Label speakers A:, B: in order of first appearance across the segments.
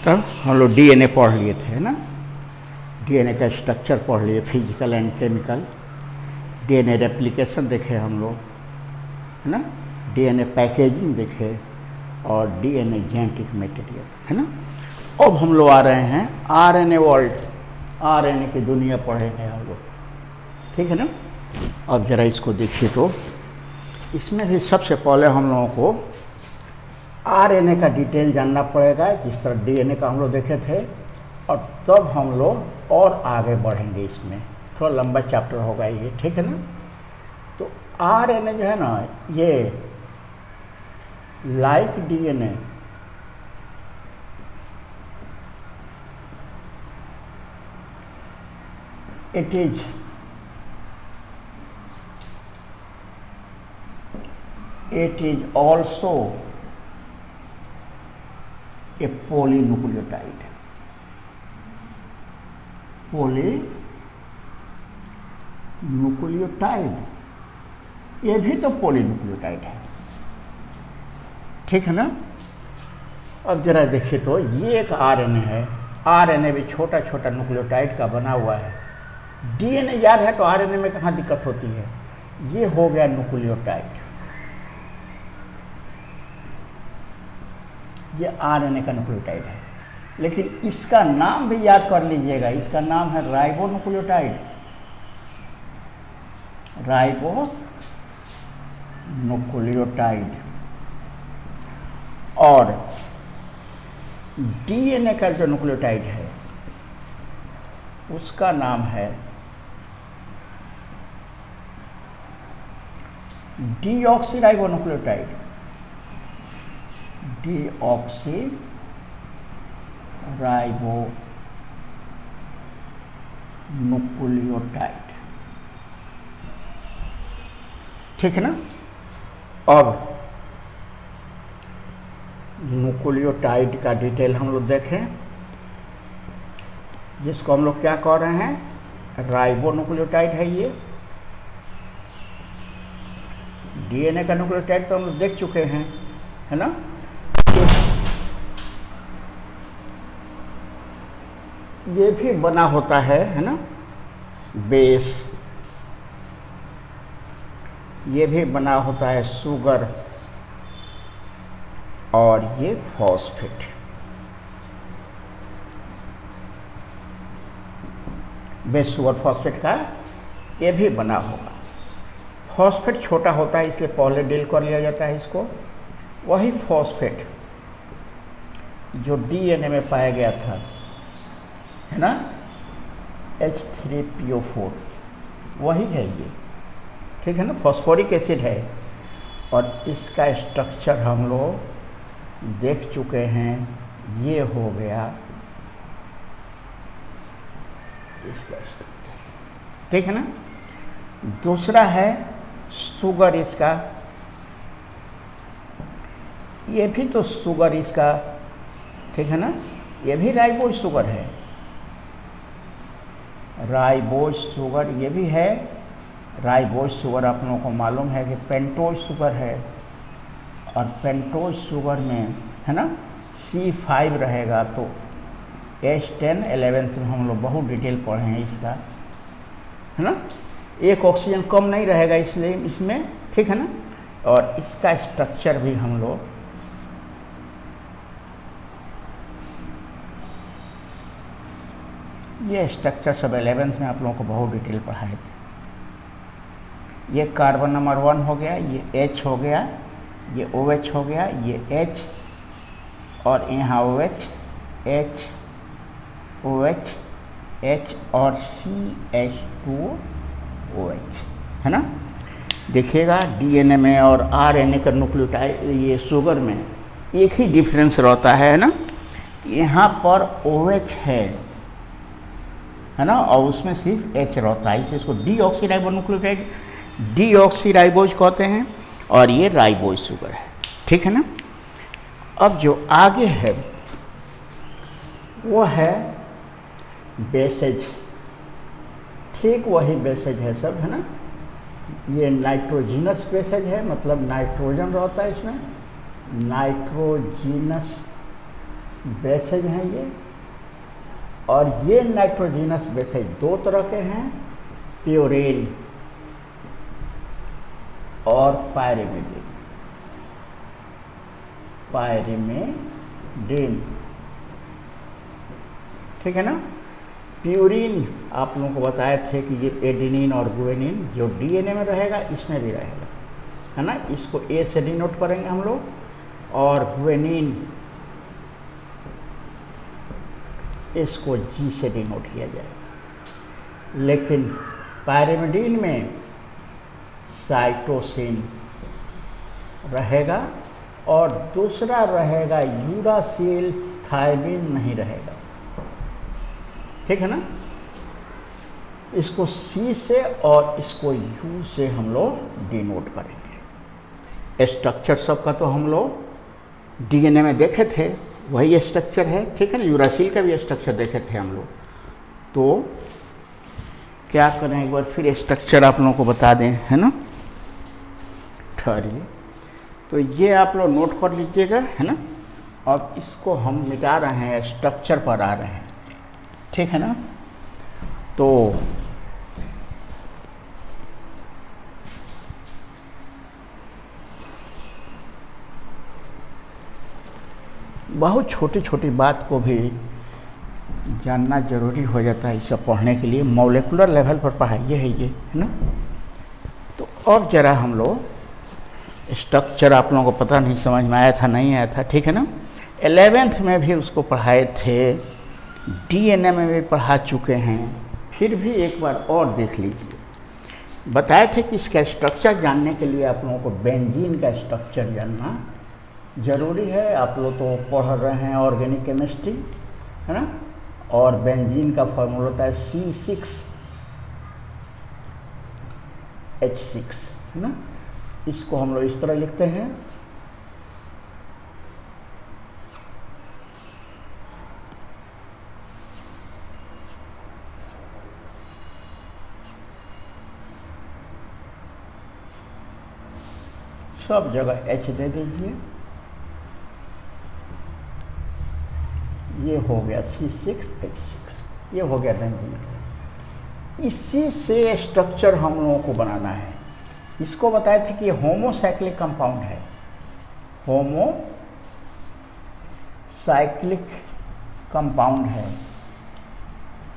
A: तब हम लोग डीएनए पढ़ लिए थे ना, डीएनए का स्ट्रक्चर पढ़ लिए, physical and chemical. DNA replication देखे हम लोग, है ना, डीएनए पैकेजिंग देखे और डीएनए जेनेटिक मटेरियल, है ना। अब हम लोग आ रहे हैं आरएनए वर्ल्ड, आरएनए की दुनिया पढ़े हैं हम लोग, ठीक है ना। अब जरा इसको देखिए तो इसमें भी सबसे पहले हम लोगों को आरएनए का डिटेल जानना पड़ेगा, जिस तरह डीएनए का हम लोग देखे थे, और तब हम लोग और आगे बढ़ेंगे। इसमें थोड़ा लंबा चैप्टर होगा ये, ठीक है ना। तो आरएनए जो है ना, ये like DNA it is also a polynucleotide। Polynucleotide, ये भी तो पोलीन्यूक्लियोटाइड है, ठीक है ना। अब जरा देखिए तो ये एक आरएनए है, आरएनए भी छोटा छोटा न्यूक्लियोटाइड का बना हुआ है। डीएनए याद है तो आरएनए में कहाँ दिक्कत होती है। ये हो गया न्यूक्लियोटाइड, ये आरएनए का न्यूक्लियोटाइड है, लेकिन इसका नाम भी याद कर लीजिएगा, इसका नाम है राइबोन्यूक्लियोटाइड, राइबोन्यूक्लियोटाइड। और डीएनए का जो न्यूक्लियोटाइड है उसका नाम है डीऑक्सीराइबोन्यूक्लियोटाइड, डीऑक्सीराइबोन्यूक्लियोटाइड, ठीक है ना। अब न्यूक्लियोटाइड का डिटेल हम लोग देखें, जिसको हम लोग क्या कह रहे हैं, राइबोन्यूक्लियोटाइड है ये। डीएनए का न्यूक्लियोटाइड तो हम लोग देख चुके हैं, है ना। ये भी बना होता है ना, बेस, ये भी बना होता है शुगर, और ये फॉस्फेट। बेस शुगर फॉस्फेट का ये भी बना होगा। फॉस्फेट छोटा होता है इसलिए पहले डील कर लिया जाता है इसको। वही फॉस्फेट जो डीएनए में पाया गया था, है ना, H3PO4, वही है ये, ठीक है ना, फॉस्फोरिक एसिड है। और इसका स्ट्रक्चर हम लोग देख चुके हैं, ये हो गया इसका स्ट्रक्चर, ठीक है ना। दूसरा है शुगर, इसका ये भी तो शुगर इसका, ठीक है ना, ये भी राइबोज शुगर है, राइबोज शुगर ये भी है। राइबोज शुगर आप लोगों को मालूम है कि पेंटोज शुगर है, और पेंटोज शुगर में, है ना, C5 रहेगा, तो H10 11th में हम लोग बहुत डिटेल पढ़े हैं इसका, है ना। एक ऑक्सीजन कम नहीं रहेगा इसलिए इसमें, ठीक है ना। और इसका स्ट्रक्चर भी हम लोग ये स्ट्रक्चर सब 11th में आप लोगों को बहुत डिटेल पढ़ाए थे। ये कार्बन नंबर 1 हो गया, ये H हो गया, ये OH हो गया, ये H, और यहाँ OH, H, OH, H और CH2OH, है ना। देखिएगा डीएनए में और आरएनए का न्यूक्लियोटाइड, ये शुगर में एक ही डिफरेंस रहता है ना। यहाँ पर OH है ना, और उसमें सिर्फ H रहता है, इसलिए इसको डीऑक्सीराइबोन्यूक्लियोटाइड, डीऑक्सीराइबोज कहते हैं, और ये राइबोज शुगर है, ठीक है ना। अब जो आगे है वो है बेसेज, ठीक वही बेसेज है सब, है ना। ये नाइट्रोजिनस बेसेज है, मतलब नाइट्रोजन रहता है इसमें, नाइट्रोजिनस बेसेज हैं ये, और ये नाइट्रोजिनस बेसेज दो तरह के हैं, प्यूरिन और पायरिमिडिन। पायरिमिडिन, ठीक है ना। प्यूरिन आप लोगों को बताए थे कि ये एडेनिन और गुआनिन जो डीएनए में रहेगा इसमें भी रहेगा, है ना। इसको ए से डिनोट करेंगे हम लोग, और गुआनिन इसको जी से डिनोट किया जाएगा। लेकिन पायरिमिडिन में साइटोसिन रहेगा और दूसरा रहेगा यूरासिल थायमिन नहीं रहेगा, ठीक है ना। इसको सी से और इसको यू से हम लोग डिनोट करेंगे। स्ट्रक्चर सबका तो हम लोग डीएनए में देखे थे, वही स्ट्रक्चर है, ठीक है ना। यूरासिल का भी स्ट्रक्चर देखे थे हम लोग। तो क्या करें, एक बार फिर स्ट्रक्चर आप लोगों को बता दें, है ना। ठहरिए, तो ये आप लोग नोट कर लीजिएगा, है ना। अब इसको हम मिटा रहे हैं, स्ट्रक्चर पर आ रहे हैं, ठीक है ना। तो बहुत छोटी छोटी बात को भी जानना जरूरी हो जाता है, इसे पढ़ने के लिए मॉलिक्यूलर लेवल पर पढ़ाइए है ये, है ना। तो अब जरा हम लोग स्ट्रक्चर आप लोगों को पता नहीं समझ में आया था नहीं आया था, ठीक है ना। 11th में भी उसको पढ़ाए थे, डीएनए में भी पढ़ा चुके हैं, फिर भी एक बार और देख लीजिए। बताए थे कि इसका स्ट्रक्चर जानने के लिए आप लोगों को बेंजीन का स्ट्रक्चर जानना जरूरी है। आप लोग तो पढ़ रहे हैं ऑर्गेनिक केमिस्ट्री, है ना। और बेंजीन का फॉर्मूला होता है C6H6, है ना। इसको हम लोग इस तरह लिखते हैं, सब जगह H दे दीजिए। ये हो गया C6H6, ये हो गया बेंजीन का। इसी से स्ट्रक्चर हम लोगों को बनाना है। इसको बताए थे कि ये होमोसाइक्लिक कंपाउंड है, होमोसाइक्लिक कंपाउंड है।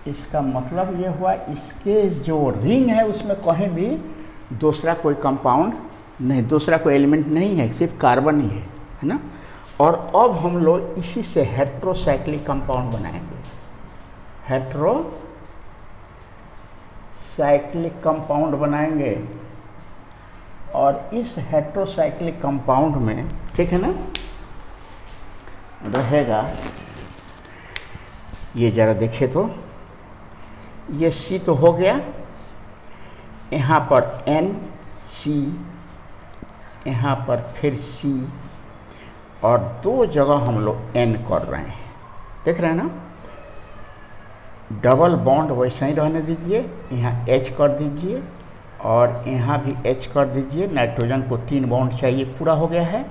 A: इसका मतलब ये हुआ इसके जो रिंग है उसमें कहीं भी दूसरा कोई कंपाउंड नहीं, दूसरा कोई एलिमेंट नहीं है, सिर्फ कार्बन ही है ना। और अब हम लोग इसी से हेट्रोसाइक्लिक कंपाउंड बनाएंगे। हेट्रोसाइक्लिक कंपाउंड बनाएंगे, और इस हेट्रोसाइक्लिक कंपाउंड में, ठीक है ना, रहेगा, ये जरा देखिए तो, ये C तो हो गया, यहाँ पर NC, यहाँ पर फिर C, और दो जगह हम लोग N कर रहे हैं, देख रहे हैं ना। डबल बॉन्ड वैसे ही रहने दीजिए, यहाँ H कर दीजिए और यहाँ भी H कर दीजिए। नाइट्रोजन को 3 बॉन्ड चाहिए, पूरा हो गया है।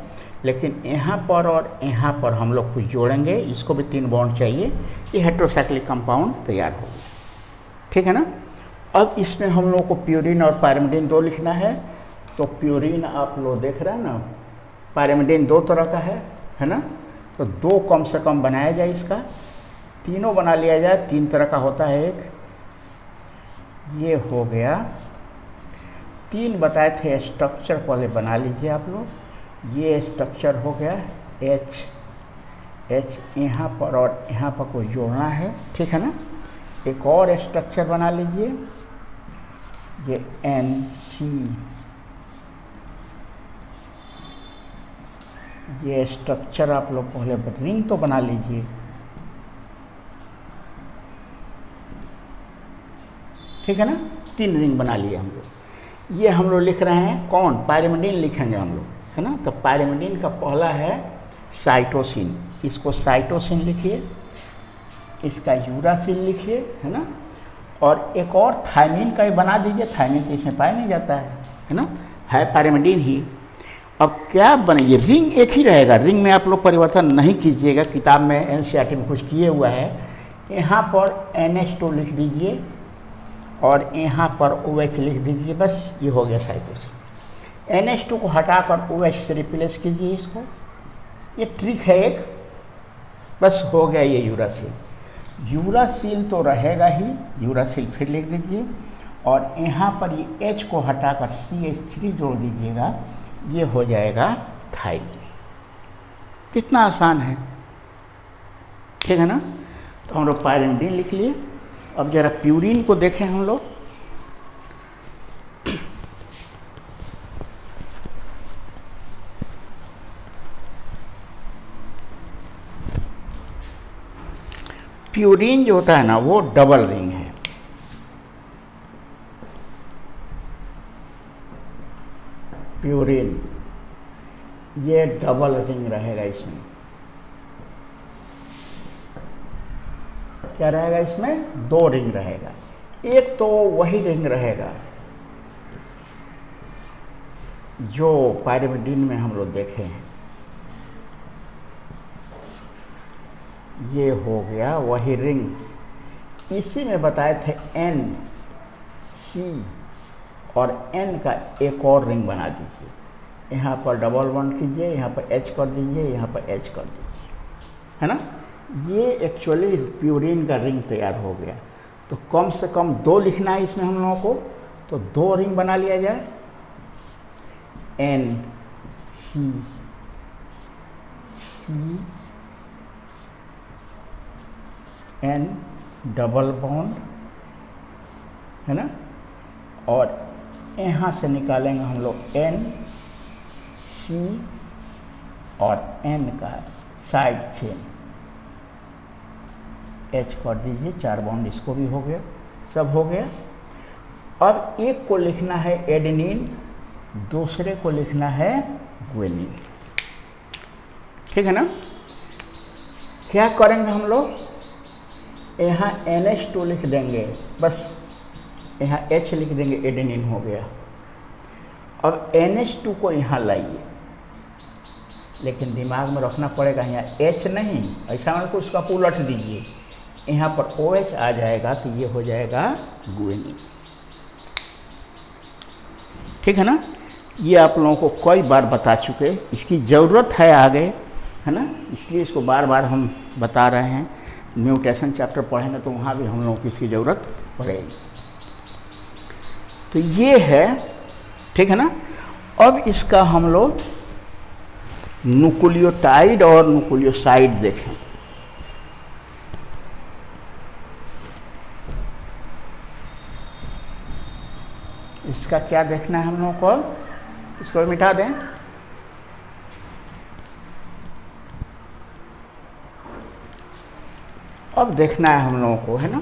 A: लेकिन यहाँ पर और यहाँ पर हम लोग कुछ जोड़ेंगे, इसको भी 3 बॉन्ड चाहिए। ये हेट्रोसाइक्लिक कंपाउंड तैयार हो गया, ठीक है ना। अब इसमें हम लोग को प्यूरिन और पायरिमिडिन 2 लिखना है। तो प्यूरिन आप लोग देख रहे हैं ना, पायरिमिडिन 2 तरह का है ना। तो 2 कम से कम बनाया जाए, इसका तीनों बना लिया जाए। 3 तरह का होता है एक, ये हो गया। 3 बताए थे स्ट्रक्चर, पहले बना लीजिए आप लोग। ये स्ट्रक्चर हो गया H यहाँ पर और यहाँ पर कोई जोड़ना है, ठीक है ना। एक और स्ट्रक्चर बना लीजिए, ये NC, ये स्ट्रक्चर आप लोग पहले रिंग तो बना लीजिए। ठीक है ना, 3 रिंग बना लिए हम लोग। ये हम लोग लिख रहे हैं कौन, पायरिमिडिन लिखेंगे हम लोग, है ना। तो पायरिमिडिन का पहला है साइटोसिन, इसको साइटोसिन लिखिए, इसका यूरासिल लिखिए, है ना। और एक और थायमिन का ही बना दीजिए, थायमिन तो इसमें पाया नहीं जाता है ना, है पायरिमिडिन ही। अब क्या बनेगी, रिंग एक ही रहेगा, रिंग में आप लोग परिवर्तन नहीं कीजिएगा। किताब में एनसीईआरटी में कुछ किए हुआ है, यहाँ पर NH2 लिख दीजिए और यहाँ पर OH लिख दीजिए, बस ये हो गया साइटोसिन। NH2 को हटाकर OH से रिप्लेस कीजिए इसको, ये ट्रिक है एक, बस हो गया ये यूरासिल। यूरासिल तो रहेगा ही, यूरासिल फिर लिख दीजिए और यहाँ पर ये H को हटाकर CH3 जोड़ दीजिएगा, ये हो जाएगा थाइलिन। कितना आसान है, ठीक है ना। तो हम लोग पायरिमिडीन लिख लिए। अब जरा प्यूरिन को देखें हम लोग। प्यूरिन जो होता है ना वो डबल रिंग है। प्यूरिन ये डबल रिंग रहेगा, इसमें क्या रहेगा, इसमें 2 रिंग रहेगा। एक तो वही रिंग रहेगा जो पायरिमिडीन में हम लोग देखे हैं, ये हो गया वही रिंग। इसी में बताए थे N C और N का एक और रिंग बना दीजिए, यहाँ पर डबल बॉन्ड कीजिए, यहाँ पर H कर दीजिए, यहाँ पर H कर दीजिए, है ना। ये एक्चुअली प्यूरिन का रिंग तैयार हो गया। तो कम से कम 2 लिखना है इसमें हम लोगों को, तो 2 रिंग बना लिया जाए, N C C N double bond, है ना, और यहाँ से निकालेंगे हम लोग N C और N का साइड चेन, H कर दीजिए, 4 बॉन्ड इसको भी हो गया, सब हो गया। अब एक को लिखना है एडेनिन, दूसरे को लिखना है ग्वानिन, ठीक है ना। क्या करेंगे हम लोग, यहाँ NH2 लिख देंगे, बस यहाँ H लिख देंगे, एडेनिन हो गया। अब NH2 को यहाँ लाइए, लेकिन दिमाग में रखना पड़ेगा यहाँ H नहीं, ऐसा मतलब उसका उलट दीजिए, यहाँ पर OH आ जाएगा तो ये हो जाएगा ग्वानिन, ठीक है ना। ये आप लोगों को कई बार बता चुके, इसकी ज़रूरत है आगे, है ना, इसलिए इसको बार बार हम बता रहे हैं। म्यूटेशन चैप्टर पढ़ेंगे तो वहाँ भी हम लोगों को इसकी ज़रूरत पड़ेगी। तो ये है, ठीक है ना। अब इसका हम लोग न्यूक्लियोटाइड और न्यूक्लियोसाइड देखें। इसका क्या देखना है हम लोगों को, इसको भी मिटा दें। अब देखना है हम लोगों को, है ना,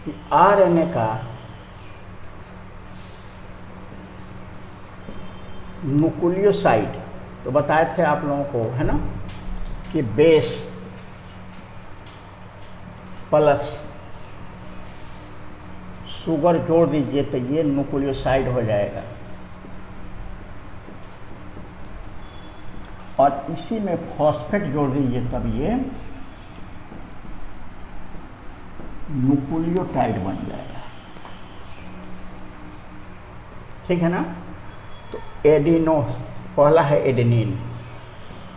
A: कि RNA का न्यूक्लियोसाइड, तो बताए थे आप लोगों को, है ना, कि बेस प्लस शुगर जोड़ दीजिए तो ये न्यूक्लियोसाइड हो जाएगा, और इसी में फॉस्फेट जोड़ दीजिए तब ये न्यूक्लियोटाइड बन जाएगा, ठीक है ना। तो एडिनो पहला है एडेनिन,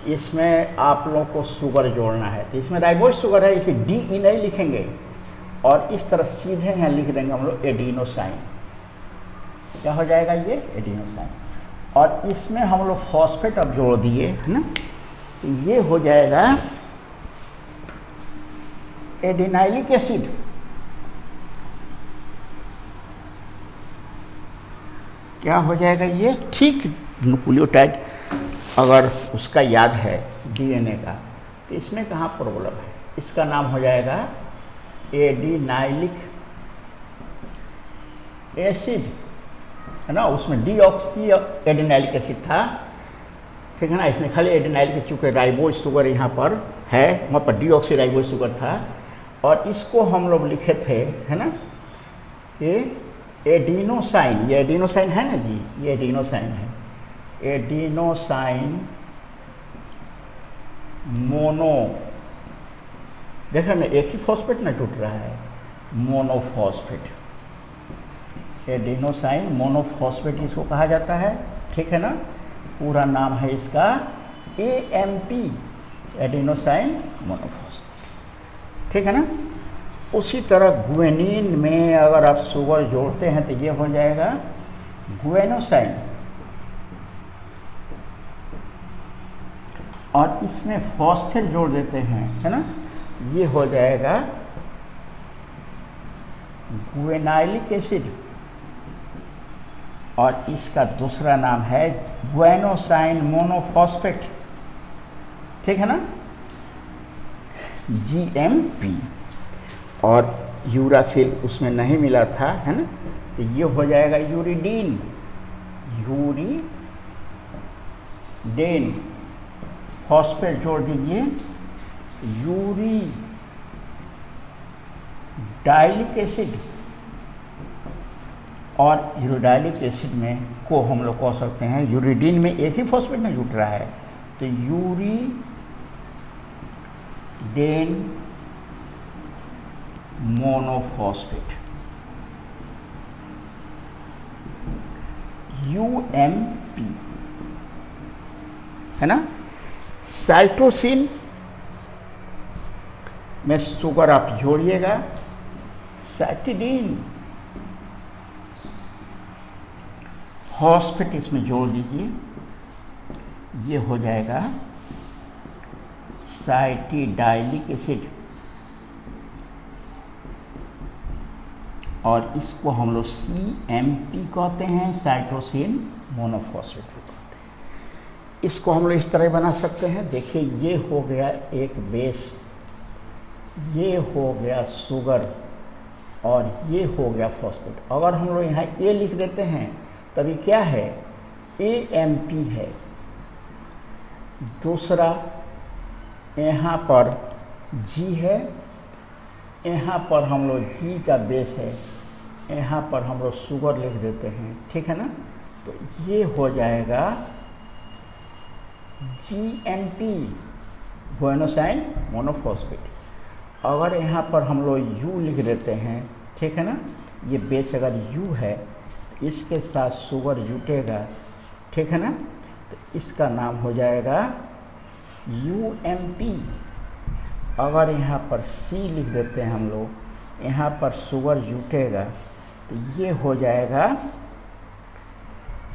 A: इसमें आप लोगों को शुगर जोड़ना है, तो इसमें राइबोज शुगर है, इसे DE नहीं लिखेंगे और इस तरह सीधे यहाँ लिख देंगे हम लोग एडिनोसाइन, क्या हो जाएगा ये एडिनोसाइन, और इसमें हम लोग फॉस्फेट अब जोड़ दिए, है ना, तो ये हो जाएगा एडिनाइलिक एसिड, क्या हो जाएगा ये, ठीक न्यूक्लियोटाइड अगर उसका याद है DNA का, तो इसमें कहाँ प्रॉब्लम है, इसका नाम हो जाएगा एडिनाइलिक एसिड, है ना। उसमें डीऑक्सी एडिनाइलिक एसिड था, ठीक है ना, इसमें खाली एडिनाइलिक, चूँकि राइबोज शुगर यहाँ पर है, वहाँ पर डीऑक्सी राइबोज शुगर था, और इसको हम लोग लिखे थे, है ना, ये एडिनोसाइन, ये एडिनोसाइन है ना जी, ये एडिनोसाइन है, एडिनोसाइन मोनो, देख रहे ना एक ही फॉस्फेट ना टूट रहा है, मोनोफॉस्फेट, एडिनोसाइन मोनोफॉस्फेट इसको कहा जाता है, ठीक है ना। पूरा नाम है इसका AMP, एडिनोसाइन मोनोफॉस्फेट, ठीक है ना। उसी तरह गुएनिन में अगर आप शुगर जोड़ते हैं तो ये हो जाएगा गुएनोसाइन, और इसमें फॉस्फेट जोड़ देते हैं, है ना, ये हो जाएगा गुएनाइलिक एसिड, और इसका दूसरा नाम है गुएनोसाइन मोनोफॉस्फेट, ठीक है ना, GMP। और यूरासिल उसमें नहीं मिला था, है ना, तो ये हो जाएगा यूरिडीन, यूरिडेन, फॉस्फेट जोड़ दीजिए, यूरिडाइलिक एसिड, और यूरिडाइलिक एसिड में को हम लोग कह सकते हैं, यूरिडीन में एक ही फॉस्फेट में जुट रहा है, तो यूरिडेन मोनोफॉस्फेट, UMP, है ना। साइटोसिन में शुगर आप जोड़िएगा, साइटिडीन, फॉस्फेट इसमें जोड़ दीजिए, ये हो जाएगा साइटिडाइलिक एसिड, और इसको हम लोग CMP कहते हैं, साइटोसिन मोनोफॉस्फेट कहते हैं। इसको हम लोग इस तरह बना सकते हैं, देखिए ये हो गया एक बेस, ये हो गया शुगर, और ये हो गया फॉस्फेट। अगर हम लोग यहाँ A लिख देते हैं तभी क्या है, AMP है। दूसरा यहाँ पर G है, यहाँ पर हम लोग G का बेस है, यहाँ पर हम लोग शुगर लिख देते हैं, ठीक है ना। तो ये हो जाएगा GNP, गुएनोसाइन मोनोफॉस्फेट। अगर यहाँ पर हम लोग U लिख देते हैं, ठीक है ना, ये बेस अगर U है, इसके साथ शुगर जुटेगा, ठीक है ना, तो इसका नाम हो जाएगा UMP। अगर यहाँ पर C लिख देते हैं हम लोग, यहाँ पर शुगर जुटेगा, तो ये हो जाएगा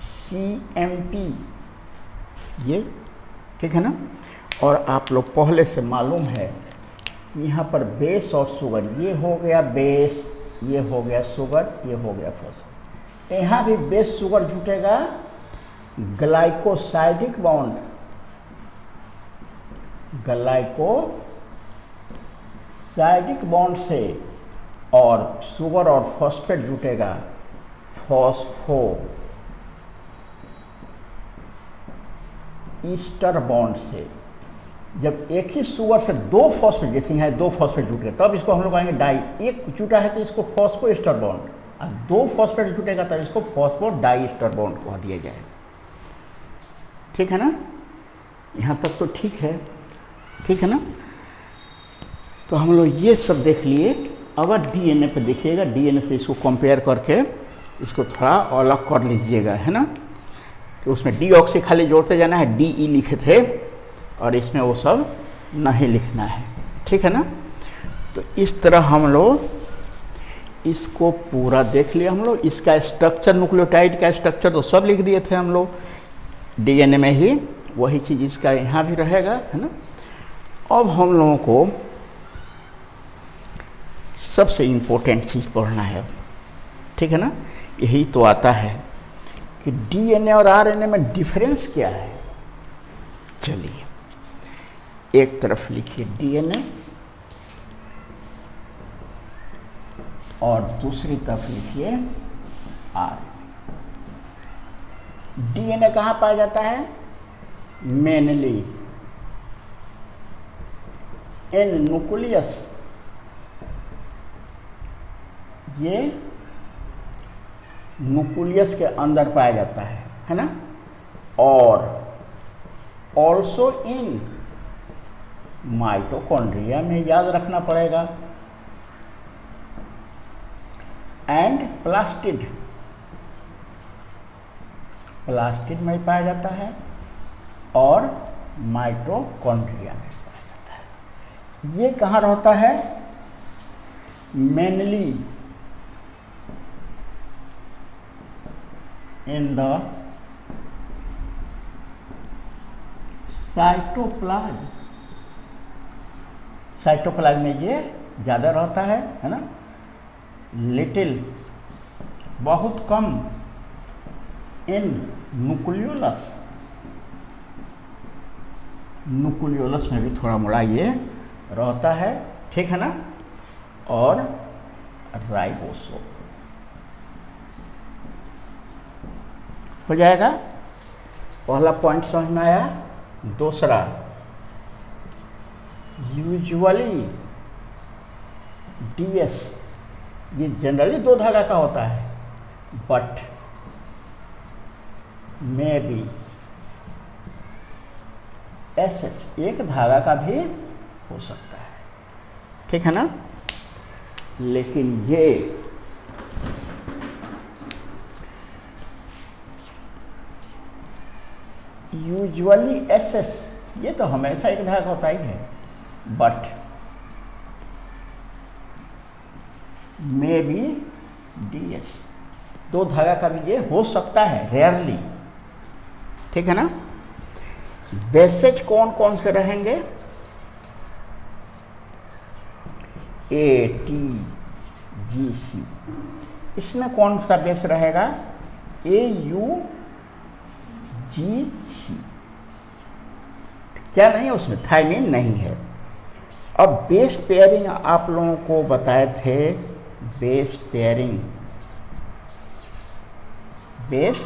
A: CMP, ये, ठीक है ना। और आप लोग पहले से मालूम है, यहाँ पर बेस और शुगर, ये हो गया बेस, ये हो गया शुगर, ये हो गया फॉस्फेट। यहाँ भी बेस शुगर जुटेगा ग्लाइकोसाइडिक बॉन्ड, ग्लाइकोसाइडिक बॉन्ड से, और शुगर और फॉस्फेट जुटेगा फॉस्फो ईस्टर बॉन्ड से। जब एक ही शुगर से दो फॉस्फेट, जैसे यहाँ दो फॉस्फेट जुट गए, तब इसको हम लोग कहेंगे डाई। एक जुटा है तो इसको फॉस्फो ईस्टर बॉन्ड, और दो फॉस्फेट जुटेगा तब इसको फॉस्फो डाई ईस्टर बॉन्ड कह दिया जाएगा, ठीक है ना। यहाँ तक तो ठीक है, ठीक है ना। तो हम लोग ये सब देख लिए। अगर डीएनए पे देखिएगा, डीएनए से इसको कंपेयर करके इसको थोड़ा अलग कर लीजिएगा, है ना। तो उसमें डीऑक्सी खाली जोड़ते जाना है, DE लिखे थे, और इसमें वो सब नहीं लिखना है, ठीक है ना। तो इस तरह हम लोग इसको पूरा देख लिया। हम लोग इसका स्ट्रक्चर, न्यूक्लियोटाइड का स्ट्रक्चर तो सब लिख दिए थे हम लोग डीएनए में ही, वही चीज़ इसका यहाँ भी रहेगा, है ना। अब हम लोगों को सबसे इम्पोर्टेंट चीज़ पढ़ना है, ठीक है ना। यही तो आता है कि डीएनए और आरएनए में डिफरेंस क्या है। चलिए एक तरफ लिखिए डीएनए और दूसरी तरफ लिखिए आरएनए। डीएनए कहाँ पाया जाता है? मेनली इन न्यूक्लियस, ये न्यूक्लियस के अंदर पाया जाता है ना। और ऑल्सो इन माइटोकॉन्ड्रिया में, याद रखना पड़ेगा। एंड प्लास्टिड, प्लास्टिड में पाया जाता है और माइटोकॉन्ड्रिया में पाया जाता है। ये कहाँ रहता है? Mainly in the cytoplasm, cytoplasm में ये ज़्यादा रहता है ना। लिटिल, बहुत कम, इन न्यूक्लियोलस, न्यूक्लियोलस में भी थोड़ा मोड़ा ये रहता है, ठीक है ना। और राइबोसोम हो जाएगा। पहला पॉइंट समझ में आया। दूसरा, यूजुअली डीएस, ये जनरली 2 धागा का होता है, बट मे बी एसएस, 1 धागा का भी हो सकता है, ठीक है ना। लेकिन ये यूजुअली एसएस, ये तो हमेशा 1 धागा होता ही है, बट मे बी डीएस, 2 धागा का भी ये हो सकता है, रेयरली, ठीक है ना। बेसेज कौन कौन से रहेंगे? ए टी जी सी, इसमें कौन सा बेस रहेगा? ए यू जी सी, क्या नहीं है उसमें? थायमिन नहीं है। अब बेस पेयरिंग आप लोगों को बताए थे, बेस पेयरिंग, बेस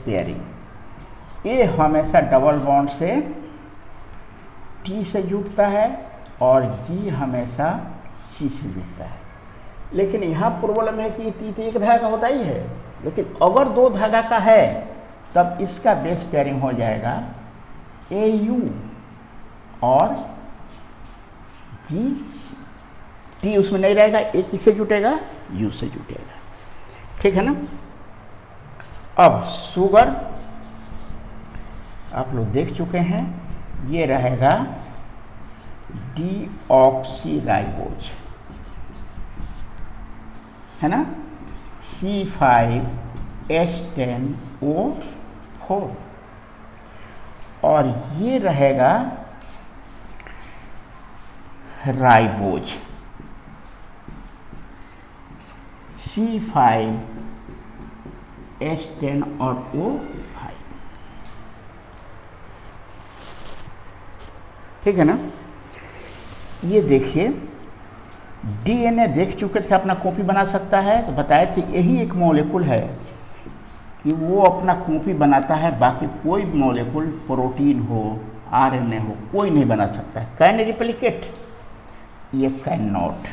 A: पेयरिंग, ये हमेशा डबल बॉन्ड से टी से जुड़ता है और जी हमेशा सी से जुड़ता है। लेकिन यहाँ प्रॉब्लम है कि टी तो 1 धागा का होता ही है, लेकिन अगर 2 धागा का है तब इसका बेस पेयरिंग हो जाएगा ए यू और जी सी। टी उसमें नहीं रहेगा, ए किससे जुटेगा? यू से जुटेगा, ठीक है ना। अब शुगर आप लोग देख चुके हैं, ये रहेगा डीऑक्सीराइबोज, है ना, C5H10O4, और ये रहेगा राइबोज, C5H10 और O5, ठीक है ना। ये देखिए, डीएनए देख चुके थे अपना कॉपी बना सकता है, तो बताए थे यही एक मॉलिक्यूल है कि वो अपना कॉपी बनाता है, बाकी कोई मॉलिक्यूल, प्रोटीन हो, आरएनए हो, कोई नहीं बना सकता है। Can replicate? ये कैन नॉट,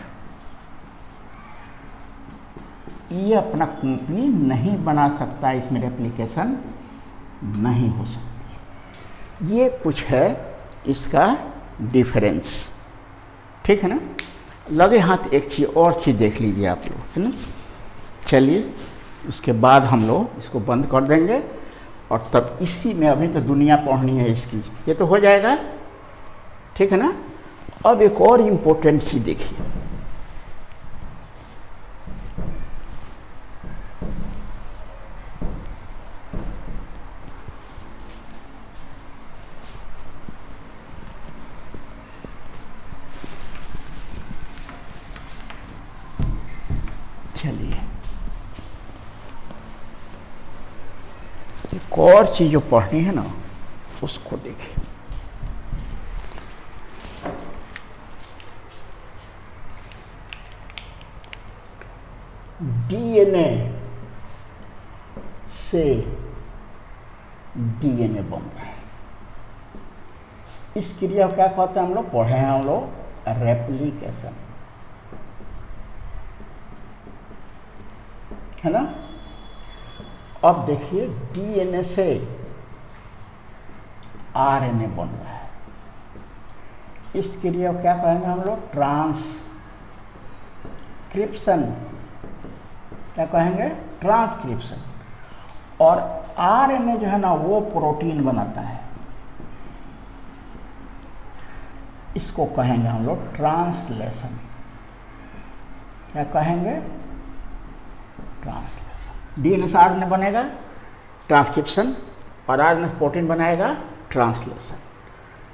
A: ये अपना कॉपी नहीं बना सकता, इसमें रेप्लिकेशन नहीं हो सकती। ये कुछ है इसका डिफरेंस, ठीक है ना। लगे हाथ एक चीज़ और चीज़ देख लीजिए आप लोग, है ना। चलिए उसके बाद हम लोग इसको बंद कर देंगे, और तब इसी में अभी तो दुनिया पढ़नी है इसकी, ये तो हो जाएगा, ठीक है ना। अब एक और इम्पोर्टेंट चीज़ देखिए, चलिए एक और चीज़ जो पढ़नी है ना उसको देखिए। डीएनए से डीएनए बन रहा है, इस क्रिया को क्या कहते हैं हम लोग? पढ़े हैं हम लोग, रेप्लिकेशन, है ना। अब देखिए डीएनए से आरएनए बन रहा है, इस क्रिया को क्या कहेंगे हम लोग? ट्रांसक्रिप्शन। क्या कहेंगे? ट्रांसक्रिप्शन। और आरएनए जो है ना वो प्रोटीन बनाता है, इसको कहेंगे हम लोग ट्रांसलेशन। क्या कहेंगे? ट्रांसलेशन। डीएनए से आरएनए बनेगा ट्रांसक्रिप्शन, और आरएनए प्रोटीन बनाएगा ट्रांसलेशन।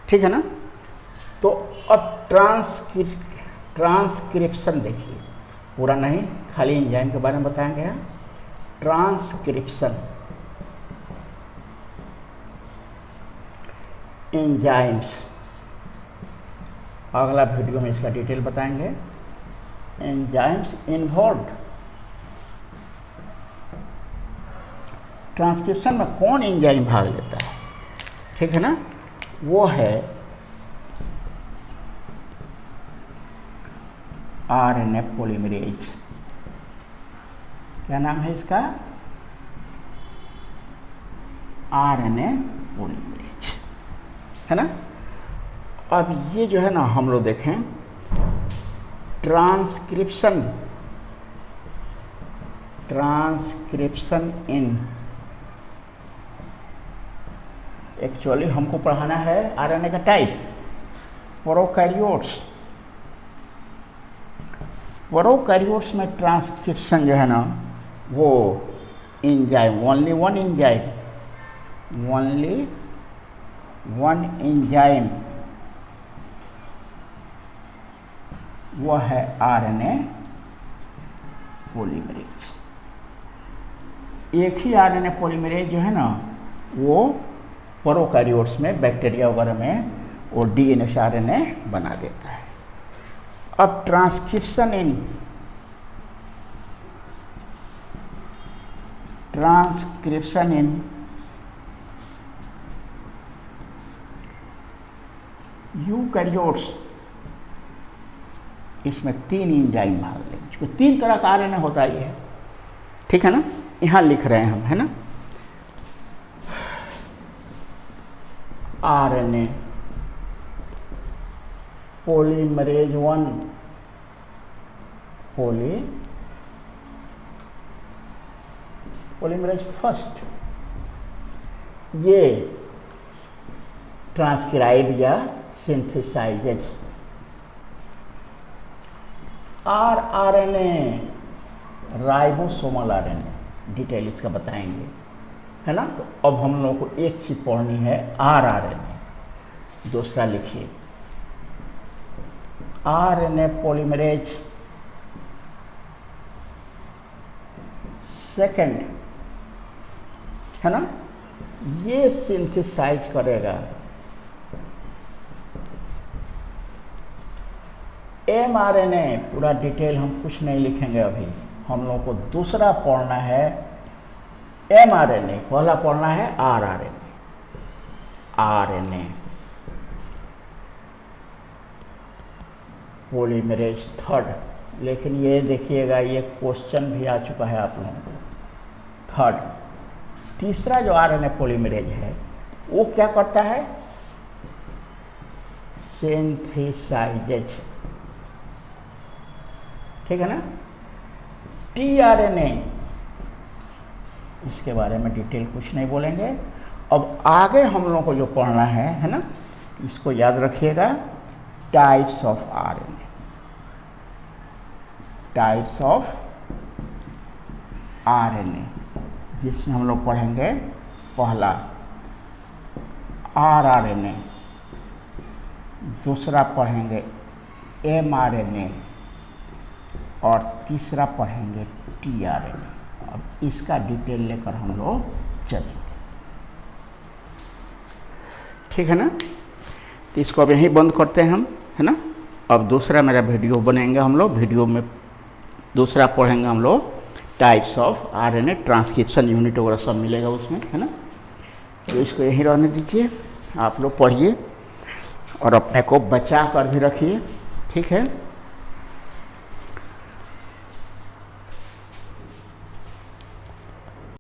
A: ठीक है ना? तो अब ट्रांसक्रिप्शन देखिए, पूरा नहीं, खाली एंजाइम के बारे में बताएंगे हम। ट्रांसक्रिप्शन, एंजाइम्स, अगला वीडियो में इसका डिटेल बताएंगे। Enzymes involved. ट्रांसक्रिप्शन में कौन एंजाइम भाग लेता है? ठीक है ना? वो है आरएनए पॉलीमरेज। क्या नाम है इसका? आरएनए पॉलीमरेज, है ना? अब ये जो है ना हम लोग देखें, ट्रांसक्रिप्शन इन, एक्चुअली हमको पढ़ाना है आरएनए का टाइप, प्रोकैरियोट्स। प्रोकैरियोट्स में ट्रांसक्रिप्शन जो है ना वो एंजाइम, ओनली वन एंजाइम, वो है आरएनए पॉलीमरेज। एक ही आरएनए पॉलीमरेज जो है ना वो प्रोकैरियोट्स में, बैक्टीरिया वगैरह में, वो डीएनए से आरएनए बना देता है। अब ट्रांसक्रिप्शन इन यूकैरियोट्स, इसमें 3 एंजाइम भाग लेंगे, इसको 3 तरह का आरएनए होता ही है। ठीक है ना? यहाँ लिख रहे हैं हम, है ना? आरएनए पॉलीमरेज 1, पॉलीमरेज फर्स्ट, ये ट्रांसक्राइब या सिंथेसाइजेज। आरएनए राइबोसोमल आरएनए, डिटेल इसका बताएंगे, है ना? तो अब हम लोगों को एक चीज पढ़नी है, आरएनए। दूसरा लिखिए, आरएनए पॉलीमरेज सेकंड, है ना? ये सिंथेसाइज करेगा एमआरएनए। पूरा डिटेल हम कुछ नहीं लिखेंगे अभी, हम लोगों को दूसरा पढ़ना है एमआरएनए, पहला पढ़ना है आरएनए पॉलीमरेज थर्ड। लेकिन ये देखिएगा, ये क्वेश्चन भी आ चुका है आप लोगों को। थर्ड, तीसरा जो आरएनए पॉलीमरेज है वो क्या करता है? सिंथेसाइजेज। ठीक है ना? टीआरएनए, इसके बारे में डिटेल कुछ नहीं बोलेंगे। अब आगे हम लोगों को जो पढ़ना है ना, इसको याद रखिएगा, types of RNA. Types of RNA, जिसमें हम लोग पढ़ेंगे पहला आरआरएनए, दूसरा पढ़ेंगे एमआरएनए, और तीसरा पढ़ेंगे टीआरएनए। अब इसका डिटेल लेकर हम लोग चलेंगे। ठीक है ना? तो इसको अब यहीं बंद करते हैं हम, है ना? अब दूसरा मेरा वीडियो बनेंगे हम लोग, वीडियो में दूसरा पढ़ेंगे हम लोग types of RNA, transcription unit वगैरह सब मिलेगा उसमें, है ना? तो इसको यहीं रहने दीजिए, आप लोग पढ़िए और अपने को बचा कर भी रखिए। ठीक है?